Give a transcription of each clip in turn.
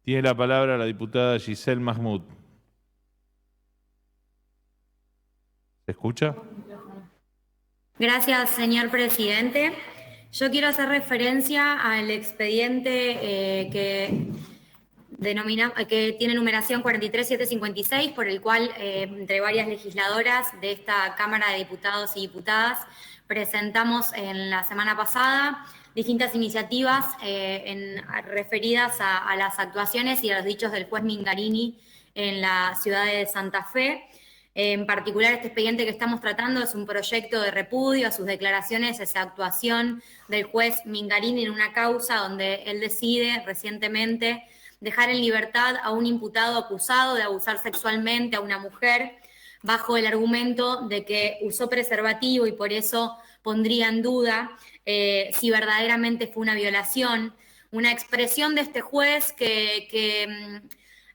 Tiene la palabra la diputada Giselle Mahmoud. ¿Se escucha? Gracias, señor presidente. Yo quiero hacer referencia al expediente que tiene numeración 43756, por el cual, entre varias legisladoras de esta Cámara de Diputados y Diputadas, presentamos en la semana pasada distintas iniciativas referidas a las actuaciones y a los dichos del juez Mingarini en la ciudad de Santa Fe. En particular, este expediente que estamos tratando es un proyecto de repudio a sus declaraciones, a esa actuación del juez Mingarini en una causa donde él decide recientemente dejar en libertad a un imputado acusado de abusar sexualmente a una mujer bajo el argumento de que usó preservativo y por eso pondría en duda si verdaderamente fue una violación. Una expresión de este juez que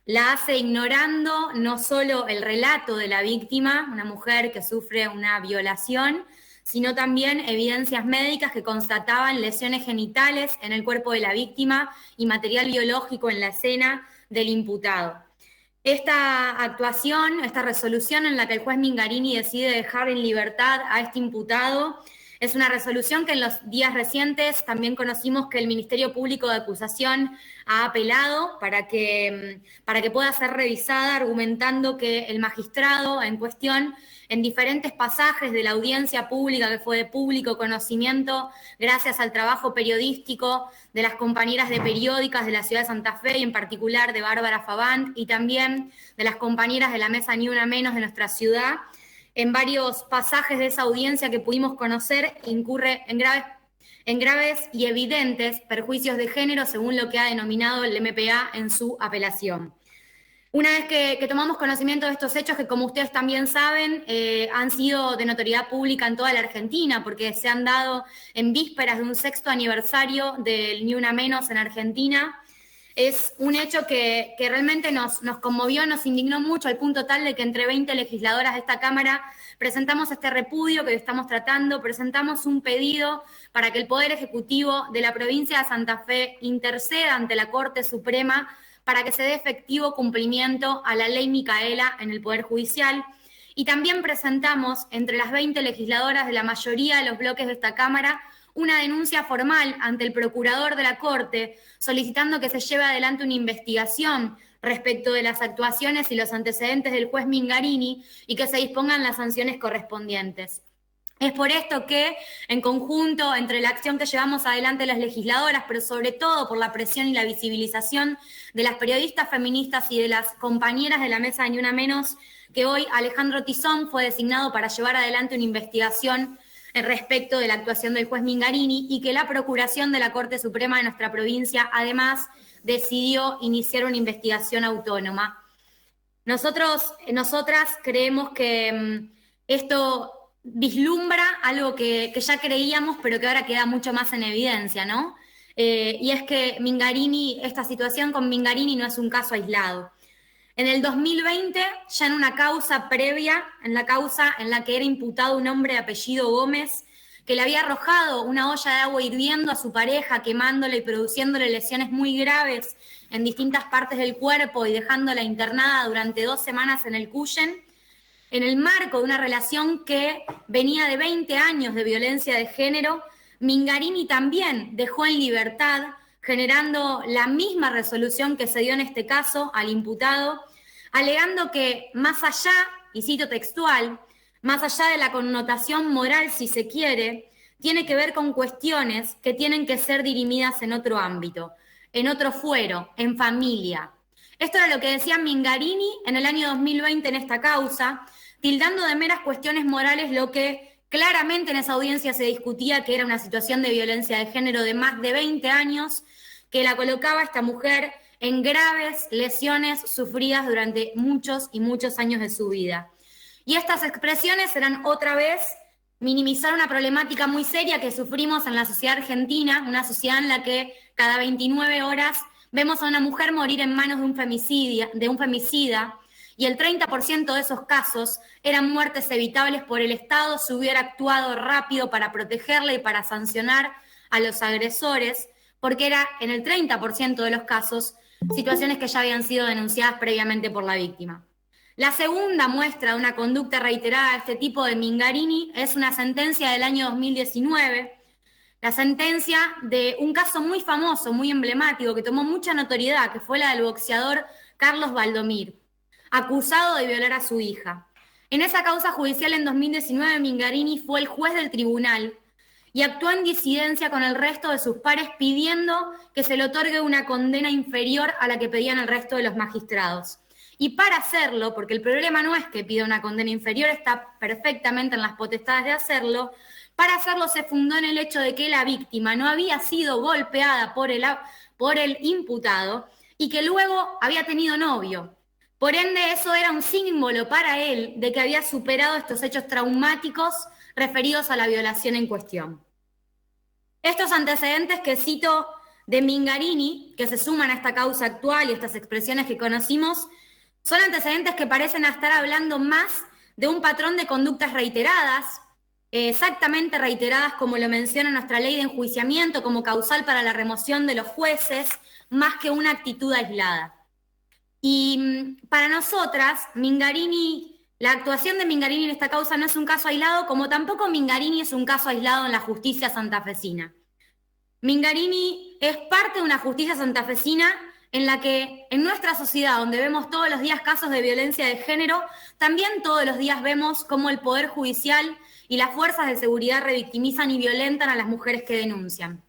la hace ignorando no solo el relato de la víctima, una mujer que sufre una violación, sino también evidencias médicas que constataban lesiones genitales en el cuerpo de la víctima y material biológico en la escena del imputado. Esta actuación, esta resolución en la que el juez Mingarini decide dejar en libertad a este imputado, es una resolución que en los días recientes también conocimos que el Ministerio Público de Acusación ha apelado para que pueda ser revisada, argumentando que el magistrado en cuestión, en diferentes pasajes de la audiencia pública, que fue de público conocimiento, gracias al trabajo periodístico de las compañeras de periódicas de la ciudad de Santa Fe, y en particular de Bárbara Fabant, y también de las compañeras de la mesa Ni Una Menos de nuestra ciudad, en varios pasajes de esa audiencia que pudimos conocer, incurre en graves y evidentes perjuicios de género, según lo que ha denominado el MPA en su apelación. Una vez que tomamos conocimiento de estos hechos, que como ustedes también saben, han sido de notoriedad pública en toda la Argentina, porque se han dado en vísperas de un 6º aniversario del Ni Una Menos en Argentina, es un hecho que realmente nos conmovió, nos indignó mucho, al punto tal de que entre 20 legisladoras de esta Cámara presentamos este repudio que estamos tratando, presentamos un pedido para que el Poder Ejecutivo de la provincia de Santa Fe interceda ante la Corte Suprema para que se dé efectivo cumplimiento a la ley Micaela en el Poder Judicial. Y también presentamos, entre las 20 legisladoras de la mayoría de los bloques de esta Cámara, una denuncia formal ante el procurador de la Corte, solicitando que se lleve adelante una investigación respecto de las actuaciones y los antecedentes del juez Mingarini y que se dispongan las sanciones correspondientes. Es por esto que, en conjunto, entre la acción que llevamos adelante las legisladoras, pero sobre todo por la presión y la visibilización de las periodistas feministas y de las compañeras de la mesa de Ni Una Menos, que hoy Alejandro Tizón fue designado para llevar adelante una investigación respecto de la actuación del juez Mingarini, y que la Procuración de la Corte Suprema de nuestra provincia, además, decidió iniciar una investigación autónoma. Nosotras creemos que esto vislumbra algo que ya creíamos, pero que ahora queda mucho más en evidencia, ¿no? Y es que esta situación con Mingarini no es un caso aislado. En el 2020, ya en una causa previa, en la causa en la que era imputado un hombre de apellido Gómez, que le había arrojado una olla de agua hirviendo a su pareja, quemándole y produciéndole lesiones muy graves en distintas partes del cuerpo y dejándola internada durante 2 semanas en el Cuyen, en el marco de una relación que venía de 20 años de violencia de género, Mingarini también dejó en libertad, generando la misma resolución que se dio en este caso al imputado, alegando que más allá, y cito textual, más allá de la connotación moral, si se quiere, tiene que ver con cuestiones que tienen que ser dirimidas en otro ámbito, en otro fuero, en familia. Esto era lo que decía Mingarini en el año 2020 en esta causa, tildando de meras cuestiones morales lo que claramente en esa audiencia se discutía, que era una situación de violencia de género de más de 20 años, que la colocaba esta mujer en graves lesiones sufridas durante muchos y muchos años de su vida. Y estas expresiones eran otra vez minimizar una problemática muy seria que sufrimos en la sociedad argentina, una sociedad en la que cada 29 horas vemos a una mujer morir en manos de un femicida, y el 30% de esos casos eran muertes evitables por el Estado si hubiera actuado rápido para protegerla y para sancionar a los agresores, porque era en el 30% de los casos situaciones que ya habían sido denunciadas previamente por la víctima. La segunda muestra de una conducta reiterada de este tipo de Mingarini es una sentencia del año 2019, la sentencia de un caso muy famoso, muy emblemático, que tomó mucha notoriedad, que fue la del boxeador Carlos Valdomir, acusado de violar a su hija. En esa causa judicial en 2019, Mingarini fue el juez del tribunal y actuó en disidencia con el resto de sus pares pidiendo que se le otorgue una condena inferior a la que pedían el resto de los magistrados. Y para hacerlo, porque el problema no es que pida una condena inferior, está perfectamente en las potestades de hacerlo, para hacerlo se fundó en el hecho de que la víctima no había sido golpeada por el imputado y que luego había tenido novio. Por ende, eso era un símbolo para él de que había superado estos hechos traumáticos referidos a la violación en cuestión. Estos antecedentes que cito de Mingarini, que se suman a esta causa actual y estas expresiones que conocimos, son antecedentes que parecen estar hablando más de un patrón de conductas reiteradas, exactamente reiteradas como lo menciona nuestra ley de enjuiciamiento como causal para la remoción de los jueces, más que una actitud aislada. Y para nosotras, Mingarini, la actuación de Mingarini en esta causa no es un caso aislado, como tampoco Mingarini es un caso aislado en la justicia santafesina. Mingarini es parte de una justicia santafesina en la que en nuestra sociedad, donde vemos todos los días casos de violencia de género, también todos los días vemos cómo el Poder Judicial y las fuerzas de seguridad revictimizan y violentan a las mujeres que denuncian.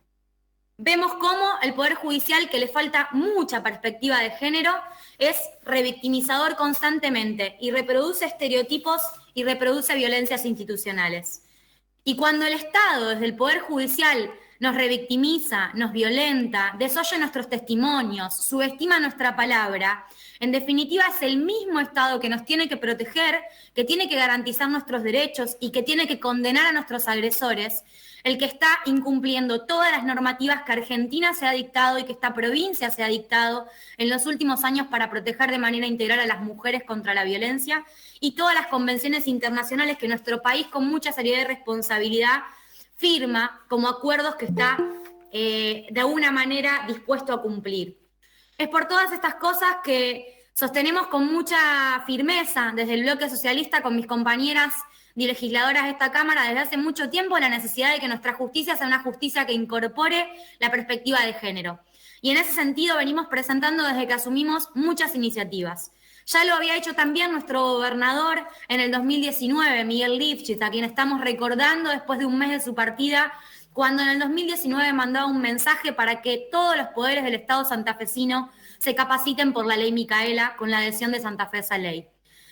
Vemos cómo el Poder Judicial, que le falta mucha perspectiva de género, es revictimizador constantemente y reproduce estereotipos y reproduce violencias institucionales. Y cuando el Estado, desde el Poder Judicial, nos revictimiza, nos violenta, desoye nuestros testimonios, subestima nuestra palabra, en definitiva es el mismo Estado que nos tiene que proteger, que tiene que garantizar nuestros derechos y que tiene que condenar a nuestros agresores, el que está incumpliendo todas las normativas que Argentina se ha dictado y que esta provincia se ha dictado en los últimos años para proteger de manera integral a las mujeres contra la violencia y todas las convenciones internacionales que nuestro país con mucha seriedad y responsabilidad firma como acuerdos que está de alguna manera dispuesto a cumplir. Es por todas estas cosas que sostenemos con mucha firmeza desde el bloque socialista con mis compañeras legisladoras de esta Cámara desde hace mucho tiempo la necesidad de que nuestra justicia sea una justicia que incorpore la perspectiva de género. Y en ese sentido venimos presentando desde que asumimos muchas iniciativas. Ya lo había hecho también nuestro gobernador en el 2019, Miguel Lifchitz, a quien estamos recordando después de un mes de su partida, cuando en el 2019 mandaba un mensaje para que todos los poderes del Estado santafesino se capaciten por la ley Micaela con la adhesión de Santa Fe a esa ley.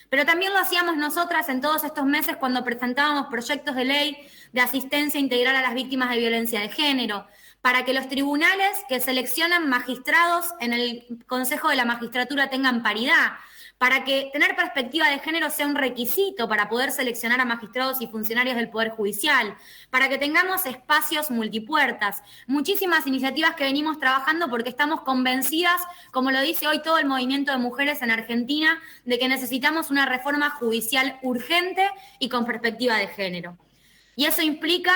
Pero también lo hacíamos nosotras en todos estos meses cuando presentábamos proyectos de ley de asistencia integral a las víctimas de violencia de género, para que los tribunales que seleccionan magistrados en el Consejo de la Magistratura tengan paridad, para que tener perspectiva de género sea un requisito para poder seleccionar a magistrados y funcionarios del Poder Judicial, para que tengamos espacios multipuertas, muchísimas iniciativas que venimos trabajando porque estamos convencidas, como lo dice hoy todo el movimiento de mujeres en Argentina, de que necesitamos una reforma judicial urgente y con perspectiva de género. Y eso implica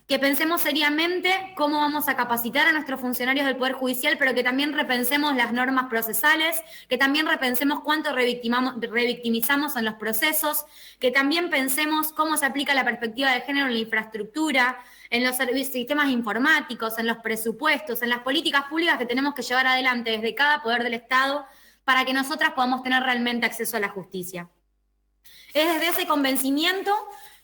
que pensemos seriamente cómo vamos a capacitar a nuestros funcionarios del Poder Judicial, pero que también repensemos las normas procesales, que también repensemos cuánto revictimizamos en los procesos, que también pensemos cómo se aplica la perspectiva de género en la infraestructura, en los sistemas informáticos, en los presupuestos, en las políticas públicas que tenemos que llevar adelante desde cada poder del Estado para que nosotras podamos tener realmente acceso a la justicia. Es desde ese convencimiento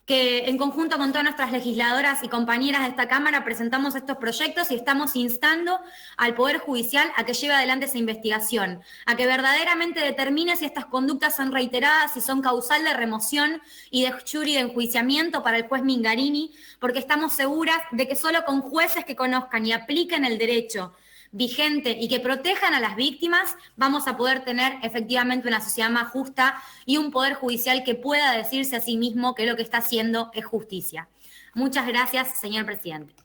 que en conjunto con todas nuestras legisladoras y compañeras de esta Cámara presentamos estos proyectos y estamos instando al Poder Judicial a que lleve adelante esa investigación, a que verdaderamente determine si estas conductas son reiteradas, si son causal de remoción y de jury de enjuiciamiento para el juez Mingarini, porque estamos seguras de que solo con jueces que conozcan y apliquen el derecho vigente y que protejan a las víctimas, vamos a poder tener efectivamente una sociedad más justa y un poder judicial que pueda decirse a sí mismo que lo que está haciendo es justicia. Muchas gracias, señor presidente.